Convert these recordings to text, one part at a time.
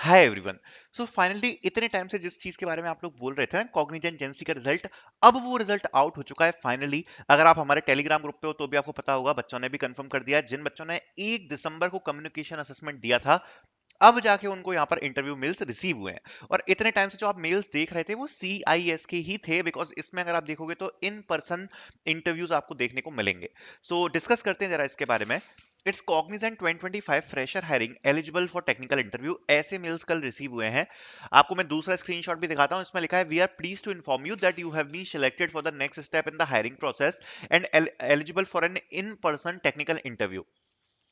Hi everyone. So finally इतने time से जिस चीज के बारे में आप लोग बोल रहे थे ना, कॉग्निजेंट जेंसी का रिजल्ट, अब वो रिजल्ट आउट हो चुका है फाइनली। अगर आप हमारे टेलीग्राम ग्रुप पे हो तो भी आपको पता होगा, बच्चों ने भी कंफर्म कर दिया है। जिन बच्चों ने 1 दिसंबर को कम्युनिकेशन असेसमेंट दिया था, अब जाके उनको यहाँ पर इंटरव्यू मेल्स रिसीव हुए हैं। और इतने टाइम से जो आप मेल्स देख रहे थे वो CIS के ही थे, बिकॉज इसमें अगर आप देखोगे तो इन पर्सन इंटरव्यूज आपको देखने को मिलेंगे। सो डिस्कस करते हैं जरा इसके बारे में। It's Cognizant 2025 fresher hiring eligible for technical interview, ऐसे मेल्स कल रिसीव हुए हैं। आपको मैं दूसरा स्क्रीनशॉट भी दिखाता हूं। इसमें लिखा है, we are please to inform you that you have been selected for the next step in the hiring process and eligible for an in person technical interview.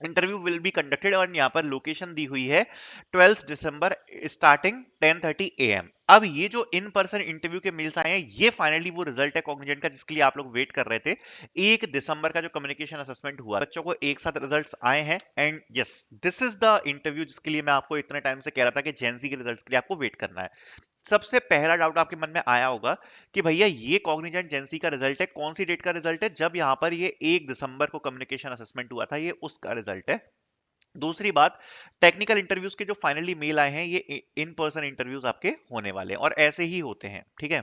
Interview will be conducted, और यहाँ पर location दी हुई है 12 दिसंबर starting 10:30 AM। अब ये जो in person interview के mails आए हैं, ये फाइनली वो रिजल्ट है कॉग्निजेंट का जिसके लिए आप लोग वेट कर रहे थे। 1 दिसंबर का जो कम्युनिकेशन असेसमेंट हुआ, बच्चों को एक साथ रिजल्ट्स आए हैं। And yes, this is the interview जिसके लिए मैं आपको इतने टाइम से कह रहा था कि जेंसी के रिजल्ट्स के लिए आपको वेट करना है। सबसे पहला डाउट आपके मन में आया होगा कि भैया ये कॉग्निजेंट जेंसी का रिजल्ट है, कौन सी डेट का रिजल्ट है? जब यहाँ पर ये 1 दिसंबर को कम्युनिकेशन असेसमेंट हुआ था, ये उसका रिजल्ट है। दूसरी बात, टेक्निकल इंटरव्यूज के जो फाइनली मेल आए हैं, ये इन पर्सन इंटरव्यूज आपके होने वाले हैं, और ऐसे ही होते हैं, ठीक है।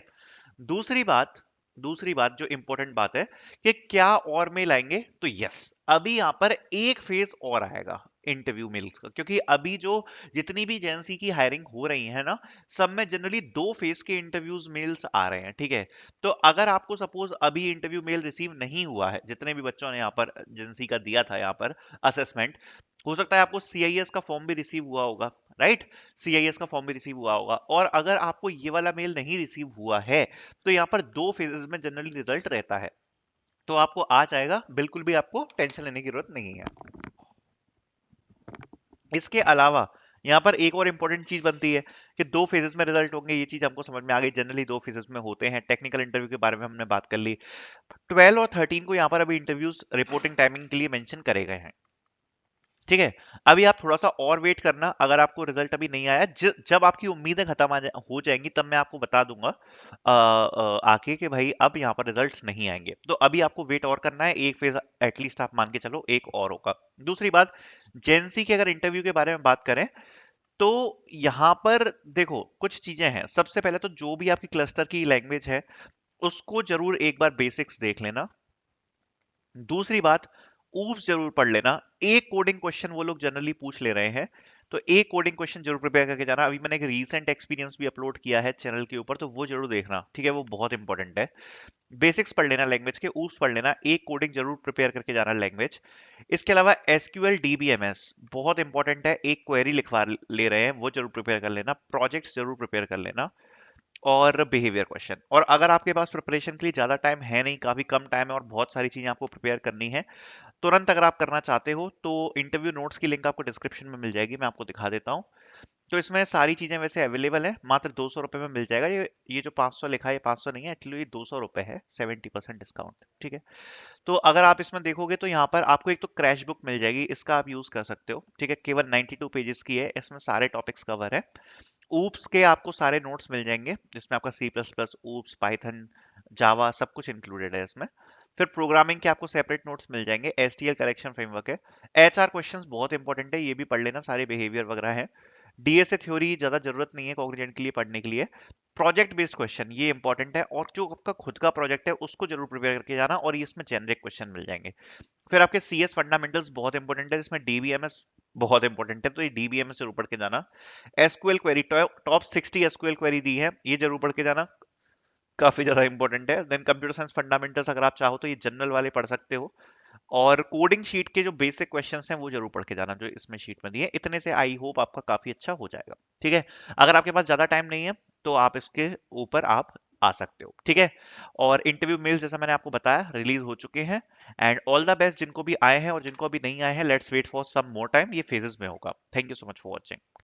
दूसरी बात दूसरी बात जो इंपॉर्टेंट बात है कि क्या और मेल आएंगे, तो यस, अभी यहां पर एक फेज और आएगा इंटरव्यू मेल्स का, क्योंकि अभी जो जितनी भी एजेंसी की हायरिंग हो रही है ना, सब में जनरली 2 फेज के इंटरव्यूज मेल्स आ रहे हैं, ठीक है। तो अगर आपको सपोज अभी इंटरव्यू मेल रिसीव नहीं हुआ है, जितने भी बच्चों ने यहाँ पर एजेंसी का दिया था यहाँ पर असेसमेंट, हो सकता है आपको CIS का फॉर्म भी रिसीव हुआ होगा, राइट। CIS का फॉर्म भी रिसीव हुआ होगा, और अगर आपको ये वाला मेल नहीं रिसीव हुआ है, तो यहाँ पर 2 फेजेस में जनरली रिजल्ट रहता है। तो आपको आ जाएगा, बिल्कुल भी आपको टेंशन लेने की जरूरत नहीं है। इसके अलावा यहाँ पर एक और इंपॉर्टेंट चीज बनती है कि 2 फेजेस में रिजल्ट होंगे, ये चीज हमको समझ में आ गई। जनरली 2 फेजेस में होते हैं। टेक्निकल इंटरव्यू के बारे में हमने बात कर ली। 12 और 13 को यहाँ पर अभी इंटरव्यूज रिपोर्टिंग टाइमिंग के लिए मेंशन करे गए हैं, ठीक है। अभी आप थोड़ा सा और वेट करना, अगर आपको रिजल्ट अभी नहीं आया, जब आपकी उम्मीदें खत्म हो जाएंगी, तब मैं आपको बता दूंगा आके कि भाई अब यहाँ पर रिजल्ट्स नहीं आएंगे। तो अभी आपको वेट और करना है, एक फेज एटलीस्ट आप मान के चलो एक और होगा। दूसरी बात, जेंसी के अगर इंटरव्यू के बारे में बात करें, तो यहाँ पर देखो कुछ चीजें हैं। सबसे पहले तो जो भी आपकी क्लस्टर की लैंग्वेज है, उसको जरूर एक बार बेसिक्स देख लेना। दूसरी बात, ऊप्स जरूर पढ़ लेना। एक कोडिंग क्वेश्चन वो लोग जनरली पूछ ले रहे हैं, तो एक कोडिंग क्वेश्चन जरूर प्रिपेयर करके जाना। अभी मैंने एक रीसेंट एक्सपीरियंस भी अपलोड किया है चैनल के ऊपर, तो वो जरूर देखना, ठीक है, वो बहुत इंपॉर्टेंट है। बेसिक्स पढ़ लेना लैंग्वेज के, ऊप्स पढ़ लेना, एक कोडिंग जरूर प्रिपेयर करके जाना लैंग्वेज। इसके अलावा SQL DBMS बहुत इंपॉर्टेंट है, एक क्वेरी लिखवा ले रहे हैं, वो जरूर प्रिपेयर कर लेना। प्रोजेक्ट्स जरूर प्रिपेयर कर लेना, और बिहेवियर क्वेश्चन। और अगर आपके पास प्रिपरेशन के लिए ज्यादा टाइम है नहीं, काफी कम टाइम है और बहुत सारी चीजें आपको प्रिपेयर करनी है, तुरंत अगर आप करना चाहते हो, तो इंटरव्यू नोट्स की लिंक आपको डिस्क्रिप्शन में मिल जाएगी, मैं आपको दिखा देता हूँ। तो इसमें सारी चीजें वैसे अवेलेबल है, मात्र 200 रुपए में मिल जाएगा। ये जो 500 लिखा है, ये 500 नहीं है एक्चुअली, ये 200 रुपए है, 70% डिस्काउंट, ठीक है। तो अगर आप इसमें देखोगे तो यहाँ पर आपको एक तो क्रैश बुक मिल जाएगी, इसका आप यूज कर सकते हो, ठीक है। केवल 92 पेजेस की है, इसमें सारे टॉपिक्स कवर है। ऊप्स के आपको सारे नोट्स मिल जाएंगे, जिसमें आपका C++, ऊप्स, पाइथन, जावा सब कुछ इंक्लूडेड है इसमें। फिर प्रोग्रामिंग के आपको सेपरेट नोट्स मिल जाएंगे। STL करेक्शन फ्रेमवर्क है। HR क्वेश्चंस बहुत इंपॉर्टेंट है, ये भी पढ़ लेना, सारे बिहेवियर वगैरह है। DSA थ्योरी ज्यादा जरूरत नहीं है कॉग्निजेंट के लिए पढ़ने के लिए। प्रोजेक्ट बेस्ड क्वेश्चन ये इंपॉर्टेंट है, और जो आपका खुद का प्रोजेक्ट है उसको जरूर प्रिपेयर करके जाना, और ये इसमें जेनरिक क्वेश्चन मिल जाएंगे। फिर आपके CS फंडामेंटल्स बहुत इंपॉर्टेंट है, जिसमें DBMS बहुत इंपॉर्टेंट है, तो ये DBMS जरूर पढ़ के जाना। SQL query, top 60 SQL query दी है, ये जरूर पढ़ के जाना, काफी ज्यादा इंपॉर्टेंट है। देन कंप्यूटर साइंस फंडामेंटल्स अगर आप चाहो तो ये जनरल वाले पढ़ सकते हो। और कोडिंग शीट के जो बेसिक क्वेश्चंस हैं वो जरूर पढ़ के जाना, जो इसमें शीट में दिए। इतने से आई होप आपका काफी अच्छा हो जाएगा, ठीक है। अगर आपके पास ज्यादा टाइम नहीं है, तो आप इसके ऊपर आप आ सकते हो, ठीक है। और इंटरव्यू मेल्स जैसा मैंने आपको बताया रिलीज हो चुके हैं। एंड ऑल द बेस्ट जिनको भी आए हैं, और जिनको अभी नहीं आए हैं, let's wait for some more time, ये फेजेस में होगा। Thank you so much for watching.